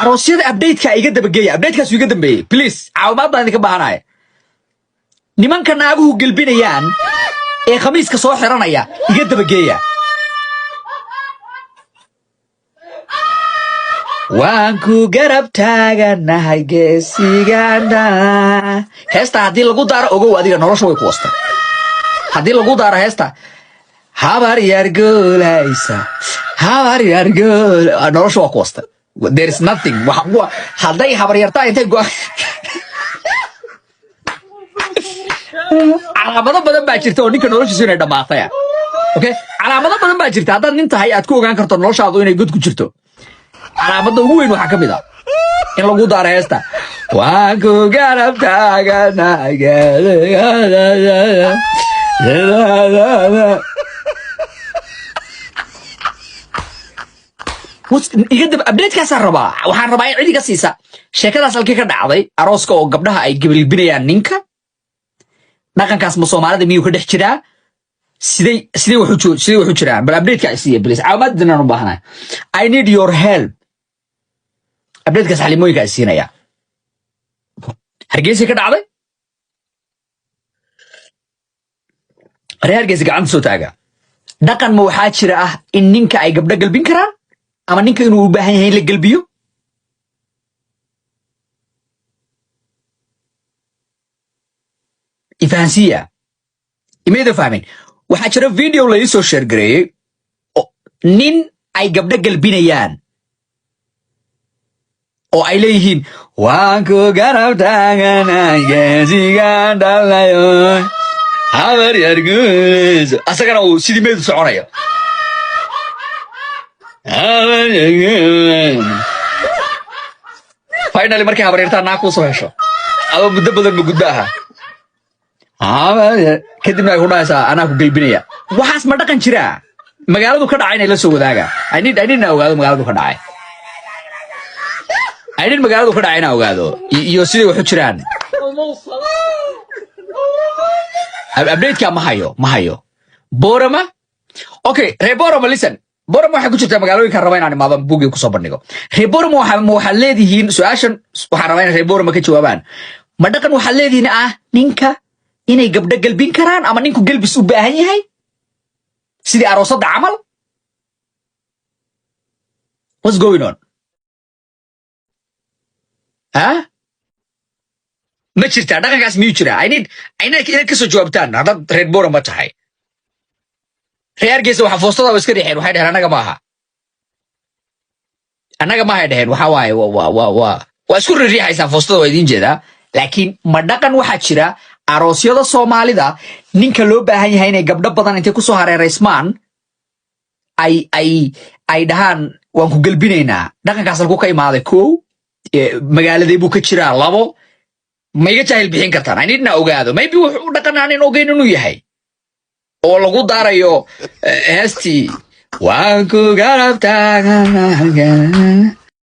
aroosyada update-ka iga dabageeya update-kaas iga dambeeyay please caawimaad baan idinka baahanahay nimanka naaguhu galbinayaan ee khamiiska soo xiranaya iga dabageeya waan ku garab taaganahay geesigana heesta haddii lagu daaro ogow adiga nolosha way ku wasta haddii lagu daaro heesta habar yar goolaysa habar yar gool nolosha waa ku wasta there is nothing hadday habar yartaa intay calaamado badan baa jirta oo ninka noloshiisu inay dhammaatay okay calaamado badan baa jirta haddaad nin tahay aad ku ogaan karto noloshaadu inay god ku jirto calaamada ugu weyn waxaa ka mid ah in lagu daaro heesta waan ku garab taaganahay update-kaasaan rabaa waxaan rabaa in cid iga siisa sheekadaas halkii ka dhacday arooska oo gabdhaha ay gabalbinayaan ninka dhaqankaas ma soomaalida miyuu ka dhex jiraa sidee wuxuu jiraan bal update-ka ay siiya please caawimaad dinaan u baahanahay I need your help update-kaas xalimooyinka ay siinaya hargeysa ka dhacday reer hargeysa gacanta soo taaga dhaqan ma waxaa jira ah in ninka ay gabdho galbin karaan ama ninka inuu u baahan yahay in la galbiyo ifahansiya imayda fahmin waxaa jira video la ii soo share gareeyey nin ay gabdho galbinayaan oo ay leeyihiin waan ku garab taaganahay geesigaan dhalayo habar yar guulayso asagana uu sidii meedu soconayo finally markay habar yartaa naa kuu soo hesho adoo muddo badan ma gudbo aha kadibna ay ku dhahaysaa anaa ku galbinaya waxaas ma dhaqan jiraa magaaladu ka dhacay inay la soo wadaaga I need na ogaado magaaladu ka dhacay I need magaaladu ka dhacay inaa ogaado iyo siday waxu jiraan update-ka ma hayo Borama okay reer Borama listen Borama waxay ku jirtaa magaalooyinka raba inaan imaado buugi ku soo bandhigo reer Borama waxaa leedihiin su'aashan waxaan rabaa in reer Borama ka jawaabaan ma dhaqan waxaa leedihiin ah ninka inay gabdho galbin karaan ama ninku galbis u baahan yahay sidii aroosadda camal what's going on ma jirtaa dhaqankaas miyuu jiraa inaad ka soo jawaabtaan haddaad reer Borama tahay reer Hargeysa waxa foostada iska dhexeen waxay dhaheen annaga maaha dhaheen waxa waaye waa isku riixaysaa foostada waa idiin jeedaa laakiin ma dhaqan waxaa jira aroosyada Soomaalida ninka loo baahan yahay inay gabdho badan intay ku soo hareereysmaan ay dhahaan waan ku galbinaynaa dhaqankaas halku ka imaaday kow magaaladee buu ka jiraa labo ma iga jaahil bixin kartaan I need na ogaado maybe wuxuu u dhaqanaan in ogeyn inuu yahay oo lagu daarayo heestii waan ku garab taaganahay